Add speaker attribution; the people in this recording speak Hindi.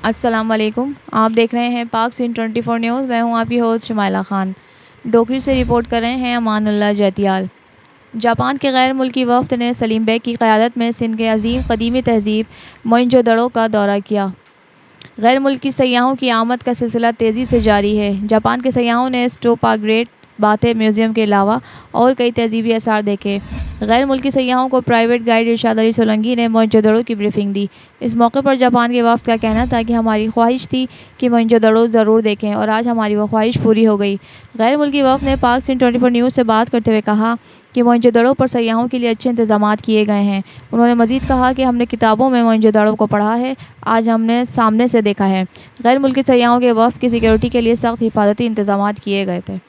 Speaker 1: अस्सलाम वालेकुम। आप देख रहे हैं पाक सिंह 24 न्यूज़। मैं हूं आपकी होस्ट शमाइला खान। डोकरी से रिपोर्ट कर रहे हैं अमानुल्लाह जैतियाल। जापान के गैर मुल्की वफ़द ने सलीम बेग की क़यादत में सिंध के अज़ीम क़दीमी तहज़ीब मोहनजोदड़ो का दौरा किया। गैर मुल्की सयाहों की आमद का सिलसिला तेज़ी से जारी है। जापान के सयाहों ने स्टोपा ग्रेट बाथे म्यूज़ियम के अलावा और कई तहज़ीबी आसार देखे। गैर मुल्की सयाहों को प्राइवेट गाइड इरशाद अली सोलंकी ने मोहनजोदड़ो की ब्रीफिंग दी। इस मौके पर जापान के वफ़द का कहना था कि हमारी ख्वाहिश थी कि मोहनजोदड़ो ज़रूर देखें और आज हमारी वो ख्वाहिश पूरी हो गई। गैर मुल्की वफ़द ने पाक सिंह 24 न्यूज़ से बात करते हुए कहा कि मोहनजोदड़ो पर सयाहों के लिए अच्छे इंतज़ामात किए गए हैं। उन्होंने मज़ीद कहा कि हमने किताबों में मोहनजोदड़ो को पढ़ा है, आज हमने सामने से देखा है। गैर मुल्की सयाहों के वफ़द की सिक्योरिटी के लिए सख्त हिफाजती इंतज़ामात किए गए थे।